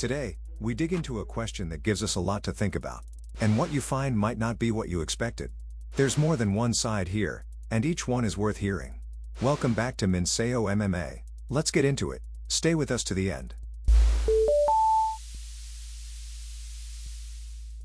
Today, we dig into a question that gives us a lot to think about. And what you find might not be what you expected. There's more than one side here, and each one is worth hearing. Welcome back to Minseo MMA. Let's get into it. Stay with us to the end.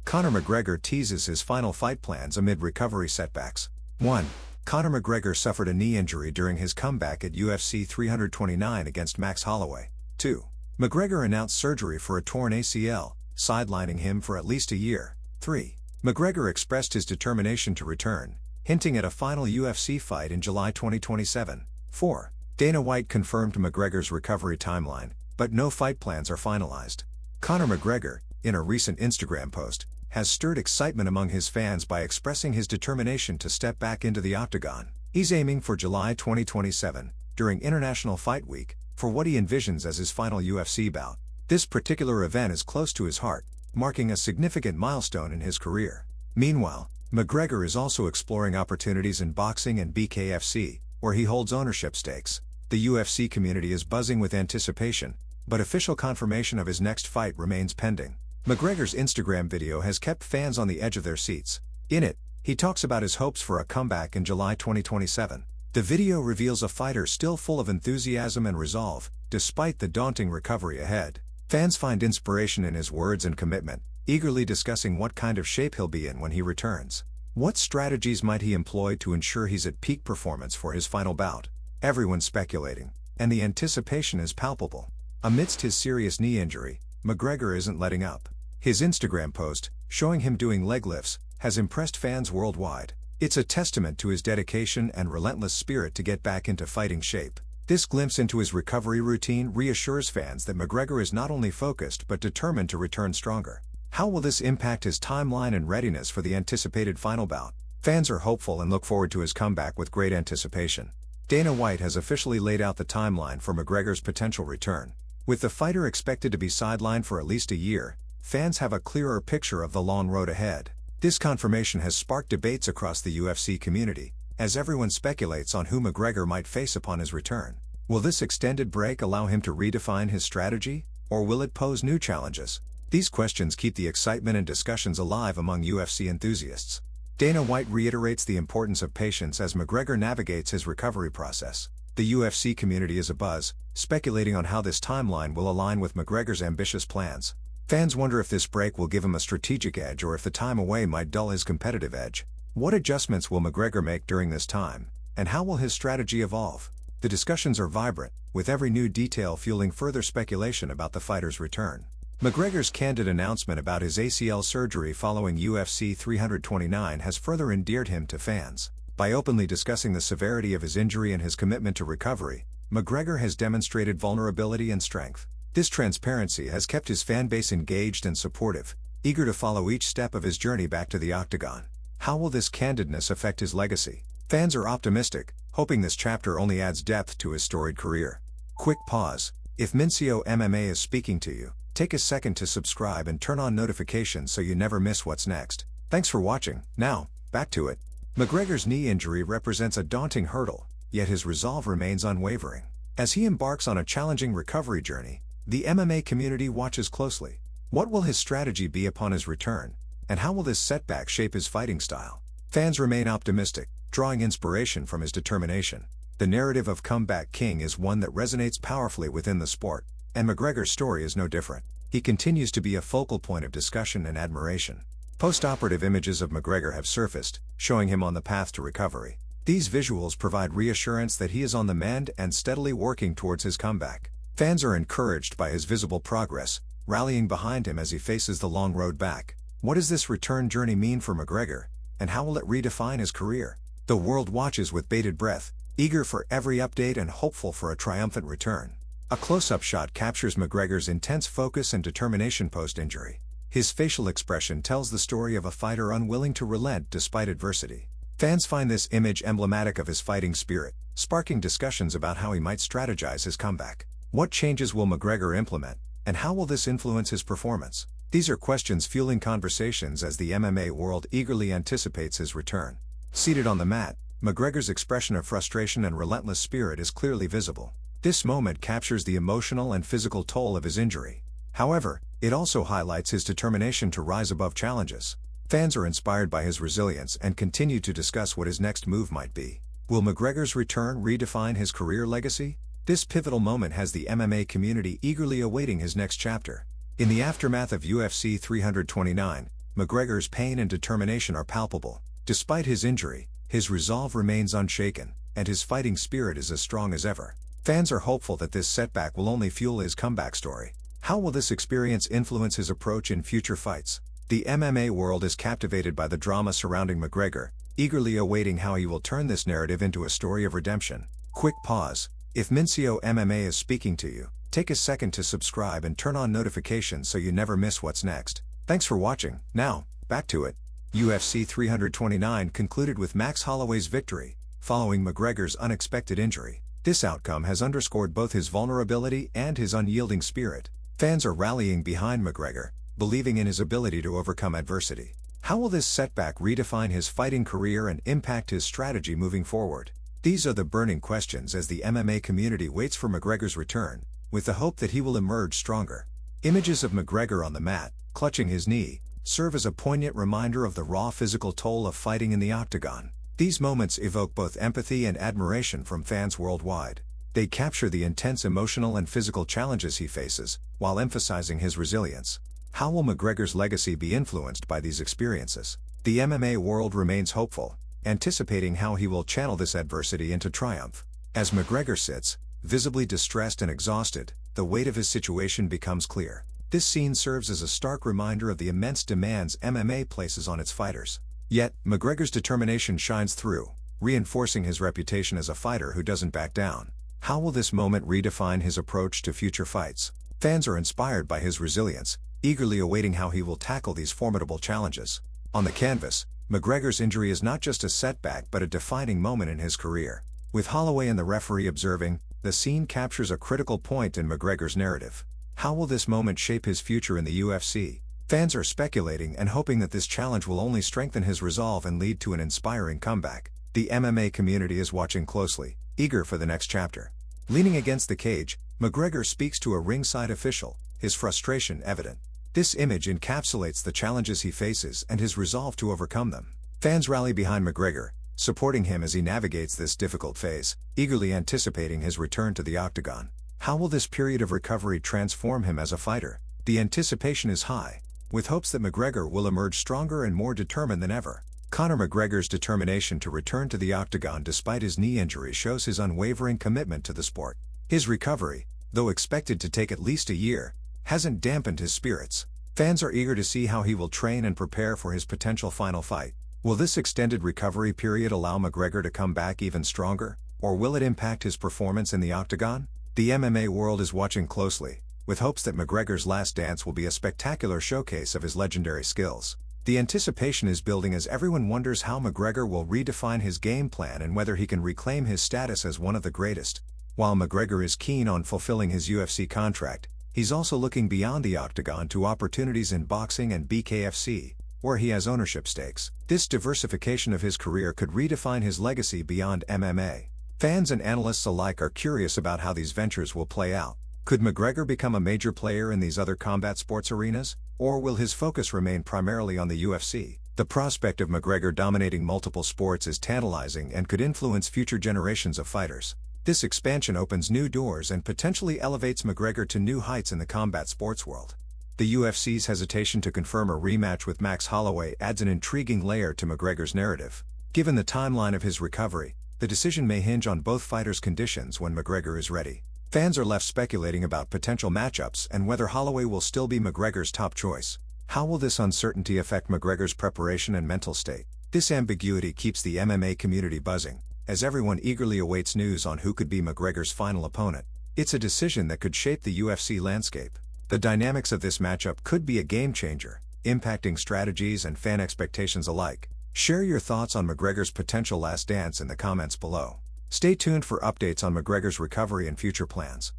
Conor McGregor teases his final fight plans amid recovery setbacks. 1. Conor McGregor suffered a knee injury during his comeback at UFC 329 against Max Holloway. 2. McGregor announced surgery for a torn ACL, sidelining him for at least a year. 3. McGregor expressed his determination to return, hinting at a final UFC fight in July 2027. 4. Dana White confirmed McGregor's recovery timeline, but no fight plans are finalized. Conor McGregor, in a recent Instagram post, has stirred excitement among his fans by expressing his determination to step back into the octagon. He's aiming for July 2027, during International Fight Week, for what he envisions as his final UFC bout. This particular event is close to his heart, marking a significant milestone in his career. Meanwhile, McGregor is also exploring opportunities in boxing and BKFC, where he holds ownership stakes. The UFC community is buzzing with anticipation, but official confirmation of his next fight remains pending. McGregor's Instagram video has kept fans on the edge of their seats. In it, he talks about his hopes for a comeback in July 2027. The video reveals a fighter still full of enthusiasm and resolve, despite the daunting recovery ahead. Fans find inspiration in his words and commitment, eagerly discussing what kind of shape he'll be in when he returns. What strategies might he employ to ensure he's at peak performance for his final bout? Everyone's speculating, and the anticipation is palpable. Amidst his serious knee injury, McGregor isn't letting up. His Instagram post, showing him doing leg lifts, has impressed fans worldwide. It's a testament to his dedication and relentless spirit to get back into fighting shape. This glimpse into his recovery routine reassures fans that McGregor is not only focused but determined to return stronger. How will this impact his timeline and readiness for the anticipated final bout? Fans are hopeful and look forward to his comeback with great anticipation. Dana White has officially laid out the timeline for McGregor's potential return. With the fighter expected to be sidelined for at least a year, fans have a clearer picture of the long road ahead. This confirmation has sparked debates across the UFC community, as everyone speculates on who McGregor might face upon his return. Will this extended break allow him to redefine his strategy, or will it pose new challenges? These questions keep the excitement and discussions alive among UFC enthusiasts. Dana White reiterates the importance of patience as McGregor navigates his recovery process. The UFC community is abuzz, speculating on how this timeline will align with McGregor's ambitious plans. Fans wonder if this break will give him a strategic edge or if the time away might dull his competitive edge. What adjustments will McGregor make during this time, and how will his strategy evolve? The discussions are vibrant, with every new detail fueling further speculation about the fighter's return. McGregor's candid announcement about his ACL surgery following UFC 329 has further endeared him to fans. By openly discussing the severity of his injury and his commitment to recovery, McGregor has demonstrated vulnerability and strength. This transparency has kept his fan base engaged and supportive, eager to follow each step of his journey back to the octagon. How will this candidness affect his legacy? Fans are optimistic, hoping this chapter only adds depth to his storied career. Quick pause. If Minseo MMA is speaking to you, take a second to subscribe and turn on notifications so you never miss what's next. Thanks for watching. Now, back to it. McGregor's knee injury represents a daunting hurdle, yet his resolve remains unwavering. As he embarks on a challenging recovery journey, the MMA community watches closely. What will his strategy be upon his return, and how will this setback shape his fighting style? Fans remain optimistic, drawing inspiration from his determination. The narrative of Comeback King is one that resonates powerfully within the sport, and McGregor's story is no different. He continues to be a focal point of discussion and admiration. Post-operative images of McGregor have surfaced, showing him on the path to recovery. These visuals provide reassurance that he is on the mend and steadily working towards his comeback. Fans are encouraged by his visible progress, rallying behind him as he faces the long road back. What does this return journey mean for McGregor, and how will it redefine his career? The world watches with bated breath, eager for every update and hopeful for a triumphant return. A close-up shot captures McGregor's intense focus and determination post-injury. His facial expression tells the story of a fighter unwilling to relent despite adversity. Fans find this image emblematic of his fighting spirit, sparking discussions about how he might strategize his comeback. What changes will McGregor implement, and how will this influence his performance? These are questions fueling conversations as the MMA world eagerly anticipates his return. Seated on the mat, McGregor's expression of frustration and relentless spirit is clearly visible. This moment captures the emotional and physical toll of his injury. However, it also highlights his determination to rise above challenges. Fans are inspired by his resilience and continue to discuss what his next move might be. Will McGregor's return redefine his career legacy? This pivotal moment has the MMA community eagerly awaiting his next chapter. In the aftermath of UFC 329, McGregor's pain and determination are palpable. Despite his injury, his resolve remains unshaken, and his fighting spirit is as strong as ever. Fans are hopeful that this setback will only fuel his comeback story. How will this experience influence his approach in future fights? The MMA world is captivated by the drama surrounding McGregor, eagerly awaiting how he will turn this narrative into a story of redemption. Quick pause. If Minseo MMA is speaking to you, take a second to subscribe and turn on notifications so you never miss what's next. Thanks for watching. Now, back to it. UFC 329 concluded with Max Holloway's victory, following McGregor's unexpected injury. This outcome has underscored both his vulnerability and his unyielding spirit. Fans are rallying behind McGregor, believing in his ability to overcome adversity. How will this setback redefine his fighting career and impact his strategy moving forward? These are the burning questions as the MMA community waits for McGregor's return, with the hope that he will emerge stronger. Images of McGregor on the mat, clutching his knee, serve as a poignant reminder of the raw physical toll of fighting in the octagon. These moments evoke both empathy and admiration from fans worldwide. They capture the intense emotional and physical challenges he faces, while emphasizing his resilience. How will McGregor's legacy be influenced by these experiences? The MMA world remains hopeful, anticipating how he will channel this adversity into triumph. As McGregor sits, visibly distressed and exhausted, the weight of his situation becomes clear. This scene serves as a stark reminder of the immense demands MMA places on its fighters. Yet, McGregor's determination shines through, reinforcing his reputation as a fighter who doesn't back down. How will this moment redefine his approach to future fights? Fans are inspired by his resilience, eagerly awaiting how he will tackle these formidable challenges. On the canvas, McGregor's injury is not just a setback but a defining moment in his career. With Holloway and the referee observing, the scene captures a critical point in McGregor's narrative. How will this moment shape his future in the UFC? Fans are speculating and hoping that this challenge will only strengthen his resolve and lead to an inspiring comeback. The MMA community is watching closely, eager for the next chapter. Leaning against the cage, McGregor speaks to a ringside official, his frustration evident. This image encapsulates the challenges he faces and his resolve to overcome them. Fans rally behind McGregor, supporting him as he navigates this difficult phase, eagerly anticipating his return to the octagon. How will this period of recovery transform him as a fighter? The anticipation is high, with hopes that McGregor will emerge stronger and more determined than ever. Conor McGregor's determination to return to the octagon despite his knee injury shows his unwavering commitment to the sport. His recovery, though expected to take at least a year, hasn't dampened his spirits. Fans are eager to see how he will train and prepare for his potential final fight. Will this extended recovery period allow McGregor to come back even stronger, or will it impact his performance in the octagon? The MMA world is watching closely, with hopes that McGregor's last dance will be a spectacular showcase of his legendary skills. The anticipation is building as everyone wonders how McGregor will redefine his game plan and whether he can reclaim his status as one of the greatest. While McGregor is keen on fulfilling his UFC contract, he's also looking beyond the octagon to opportunities in boxing and BKFC, where he has ownership stakes. This diversification of his career could redefine his legacy beyond MMA. Fans and analysts alike are curious about how these ventures will play out. Could McGregor become a major player in these other combat sports arenas, or will his focus remain primarily on the UFC? The prospect of McGregor dominating multiple sports is tantalizing and could influence future generations of fighters. This expansion opens new doors and potentially elevates McGregor to new heights in the combat sports world. The UFC's hesitation to confirm a rematch with Max Holloway adds an intriguing layer to McGregor's narrative. Given the timeline of his recovery, the decision may hinge on both fighters' conditions when McGregor is ready. Fans are left speculating about potential matchups and whether Holloway will still be McGregor's top choice. How will this uncertainty affect McGregor's preparation and mental state? This ambiguity keeps the MMA community buzzing, as everyone eagerly awaits news on who could be McGregor's final opponent. It's a decision that could shape the UFC landscape. The dynamics of this matchup could be a game-changer, impacting strategies and fan expectations alike. Share your thoughts on McGregor's potential last dance in the comments below. Stay tuned for updates on McGregor's recovery and future plans.